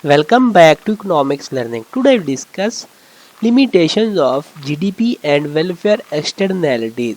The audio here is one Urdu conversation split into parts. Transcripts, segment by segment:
Welcome back to Economics Learning. Today we discuss limitations of GDP and welfare externalities.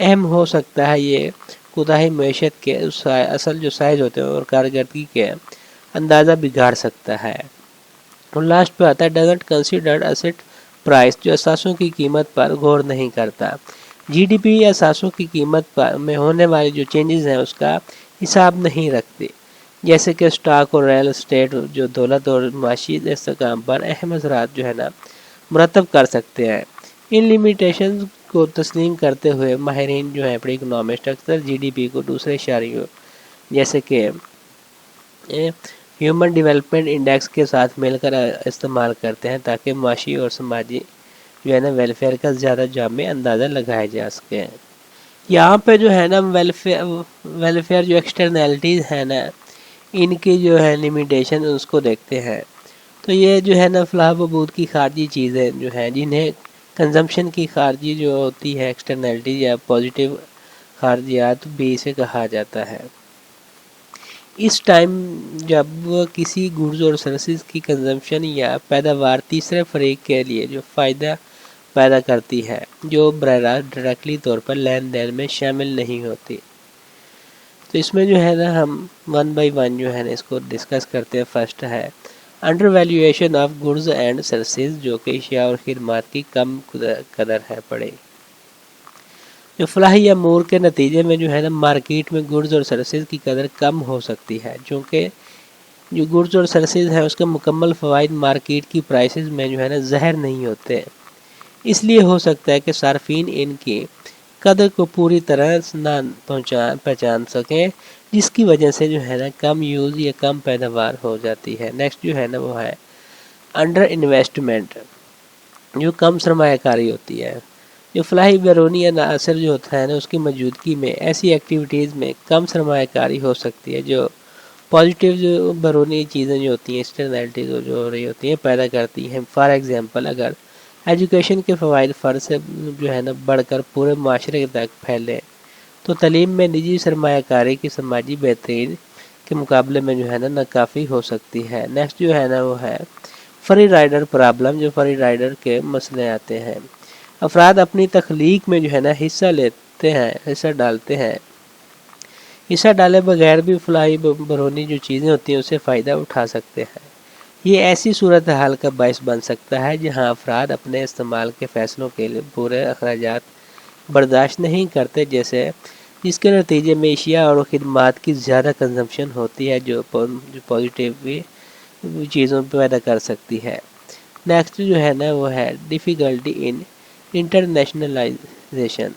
اہم ہو سکتا ہے۔ یہ کوتاہی معیشت کے اصل جو سائز ہوتے ہیں اور کارکردگی کے اندازہ بگاڑ سکتا ہے۔ اور لاسٹ پہ آتا ہے ڈزنٹ کنسیڈر ایسٹ پرائس، جو اثاثوں کی قیمت پر غور نہیں کرتا۔ جی ڈی پی یا اثاثوں کی قیمت میں ہونے والی جو چینجز ہیں اس کا حساب نہیں رکھتے، جیسے کہ سٹاک اور ریل اسٹیٹ جو دولت اور معاشی استحکام پر اہم اثرات جو ہے نا مرتب کر سکتے ہیں۔ ان لیمیٹیشنز کو تسلیم کرتے ہوئے ماہرین جو ہیں اپنی اکنامسٹ اکثر جی ڈی پی کو دوسرے اشاریوں جیسے کہ ہیومن ڈیولپمنٹ انڈیکس کے ساتھ مل کر استعمال کرتے ہیں تاکہ معاشی اور سماجی جو ہے نا ویلفیئر کا زیادہ جامع اندازہ لگایا جا سکے۔ یہاں پہ جو ہے نا ویلفیئر جو ایکسٹرنیلٹیز ہیں نا ان کی جو ہے لیمیٹیشن اس کو دیکھتے ہیں۔ تو یہ جو ہے نا فلاح بہبود کی خارجی چیزیں جو ہیں جنہیں کنزمپشن کی خارجی جو ہوتی ہے ایکسٹرنیلٹی یا پازیٹیو خارجیات بھی اسے کہا جاتا ہے۔ اس ٹائم جب کسی گڈز اور سروسز کی کنزمپشن یا پیداوار تیسرے فریق کے لیے جو فائدہ پیدا کرتی ہے جو براہ راست ڈائریکٹلی طور پر لین دین میں شامل نہیں ہوتی۔ تو اس میں جو ہے نا ہم ون بائی ون جو ہے نا اس کو ڈسکس کرتے ہیں۔ فرسٹ ہے under valuation of goods and services, جو کہ اشیاء اور خدمات کی کم قدر ہے پڑے۔ جو فلاحی امور کے نتیجے میں جو ہے نا مارکیٹ میں گڈز اور سروسز کی قدر کم ہو سکتی ہے، چونکہ جو گڈز اور سروسز ہیں اس کے مکمل فوائد مارکیٹ کی پرائسز میں جو ہے نا ظاہر نہیں ہوتے، اس لیے ہو سکتا ہے کہ صارفین ان کی قدر کو پوری طرح نہ پہچان سکیں، جس کی وجہ سے جو ہے نا کم یوز یا کم پیداوار ہو جاتی ہے۔ نیکسٹ جو ہے نا وہ ہے انڈر انویسٹمنٹ، جو کم سرمایہ کاری ہوتی ہے۔ جو فلاحی بیرونی عناصر جو ہوتا ہے نا اس کی موجودگی میں ایسی ایکٹیویٹیز میں کم سرمایہ کاری ہو سکتی ہے جو پازیٹیو جو بیرونی چیزیں جو ہوتی ہیں ایکسٹرنیلٹیز جو ہو رہی ہوتی ہیں پیدا کرتی ہیں۔ فار ایگزامپل اگر ایجوکیشن کے فوائد فرد سے جو ہے نا بڑھ کر پورے معاشرے تک پھیلے تو تعلیم میں نجی سرمایہ کاری کی سماجی بہترین کے مقابلے میں جو ہے نا ناکافی ہو سکتی ہے۔ نیکسٹ جو ہے نا وہ ہے فری رائڈر پرابلم، جو فری رائڈر کے مسئلے آتے ہیں۔ افراد اپنی تخلیق میں جو ہے نا حصہ ڈالے بغیر بھی فلاحی برونی جو چیزیں ہوتی ہیں اسے فائدہ اٹھا سکتے ہیں۔ یہ ایسی صورتحال کا باعث بن سکتا ہے جہاں افراد اپنے استعمال کے فیصلوں کے لیے پورے اخراجات برداشت نہیں کرتے، جس کے نتیجے میں اشیاء اور خدمات کی زیادہ کنزمپشن ہوتی ہے جو پازیٹیو چیزوں پیدا کر سکتی ہے۔ نیکسٹ جو ہے نا وہ ہے ڈیفیکلٹی ان انٹرنیشنلائزیشن،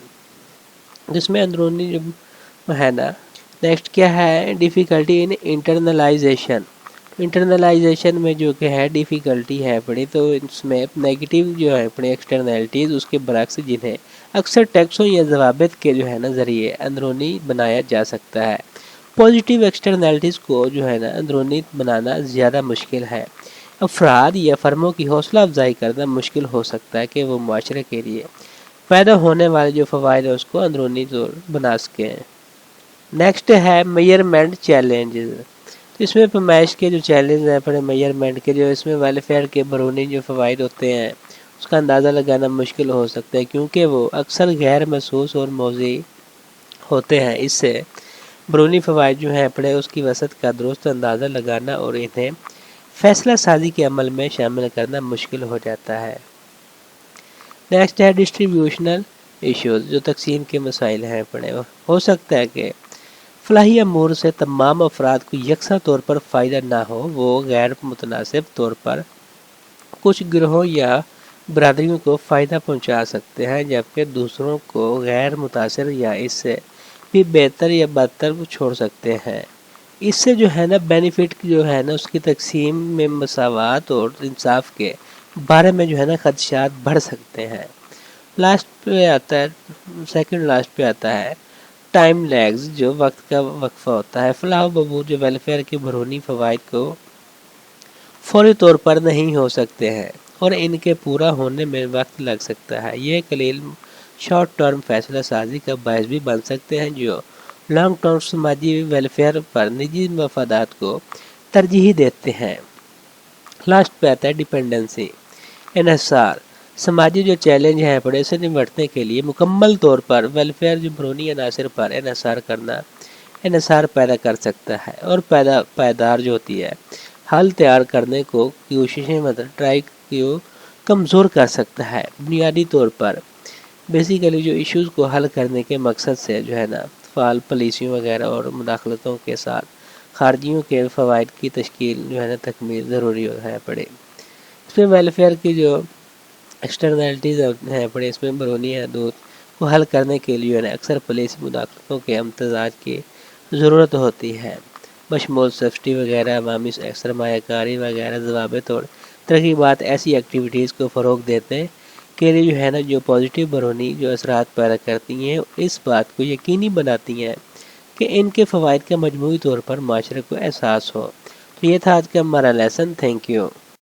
جس میں اندرونی جو ہے نا نیکسٹ کیا ہے ڈیفیکلٹی ان انٹرنلائزیشن میں جو کہ ہے ڈیفیکلٹی ہے پڑی، تو اس میں نیگیٹیو جو ہے اپنے ایکسٹرنیلٹیز اس کے برعکس جنہیں اکثر ٹیکسوں یا ضوابط کے جو ہے نا ذریعے اندرونی بنایا جا سکتا ہے۔ پازیٹیو ایکسٹرنیلٹیز کو جو ہے نا اندرونی بنانا زیادہ مشکل ہے۔ افراد یا فرموں کی حوصلہ افزائی کرنا مشکل ہو سکتا ہے کہ وہ معاشرے کے لیے پیدا ہونے والے جو فوائد ہیں اس کو اندرونی طور بنا سکیں۔ نیکسٹ ہے میئرمنٹ چیلنجز، اس میں پیمائش کے جو چیلنج ہیں اپنے میئرمنٹ کے، جو اس میں ویلفیئر کے بیرونی جو فوائد ہوتے ہیں اس کا اندازہ لگانا مشکل ہو سکتا ہے، کیونکہ وہ اکثر غیر محسوس اور موضعی ہوتے ہیں۔ اس سے بیرونی فوائد جو ہیں اپنے اس کی وسعت کا درست اندازہ لگانا اور انہیں فیصلہ سازی کے عمل میں شامل کرنا مشکل ہو جاتا ہے۔ نیکسٹ ہے ڈسٹریبیوشنل ایشوز، جو تقسیم کے مسائل ہیں پڑے۔ ہو سکتا ہے کہ فلاحی امور سے تمام افراد کو یکساں طور پر فائدہ نہ ہو، وہ غیر متناسب طور پر کچھ گروہوں یا برادریوں کو فائدہ پہنچا سکتے ہیں، جبکہ دوسروں کو غیر متاثر یا اس سے بھی بہتر یا بدتر چھوڑ سکتے ہیں۔ اس سے جو ہے نا بینیفٹ جو ہے نا اس کی تقسیم میں مساوات اور انصاف کے بارے میں جو ہے نا خدشات بڑھ سکتے ہیں۔ لاسٹ پہ آتا ہے سیکنڈ لاسٹ پہ آتا ہے ٹائم لیگز، جو وقت کا وقفہ ہوتا ہے۔ فلاح و بہبود جو ویلفیئر کے بیرونی فوائد کو فوری طور پر نہیں ہو سکتے ہیں اور ان کے پورا ہونے میں وقت لگ سکتا ہے۔ یہ قلیل شارٹ ٹرم فیصلہ سازی کا باعث بھی بن سکتے ہیں جو لانگ ٹرم سماجی ویلفیئر پر نجی مفادات کو ترجیح دیتے ہیں۔ لاسٹ پہ آتا ہے ڈیپینڈنسی، انحصار۔ سماجی جو چیلنج ہیں بڑے سے نمٹنے کے لیے مکمل طور پر ویلفیئر جو بیرونی عناصر پر انحصار پیدا کر سکتا ہے اور پائیدار جو ہوتی ہے حل تیار کرنے کو کوششیں ٹرائی کو کمزور کر سکتا ہے۔ بنیادی طور پر بیسیکلی جو ایشوز کو حل کرنے کے مقصد سے جو ہے نا فعال پالیسیوں وغیرہ اور مداخلتوں کے ساتھ خارجیوں کے فوائد کی تشکیل جو ہے نا تکمیل ضروری ہے پڑے۔ اس میں ویلفیئر کی جو ایکسٹرنلٹیز ہیں پڑے، اس میں بیرونی حدود کو حل کرنے کے لیے اکثر پالیسی مداخلتوں کے امتزاج کی ضرورت ہوتی ہے، بشمول سبسڈی وغیرہ، عوامی سرمایہ کاری وغیرہ ضوابط اور ترغیبات ایسی ایکٹیویٹیز کو فروغ دیتے کے لیے جو ہے نا جو پازیٹیو بیرونی جو اثرات پیدا کرتی ہیں، اس بات کو یقینی بناتی ہیں کہ ان کے فوائد کا مجموعی طور پر معاشرے کو احساس ہو۔ تو یہ تھا آج کا ہمارا لیسن۔ Thank you.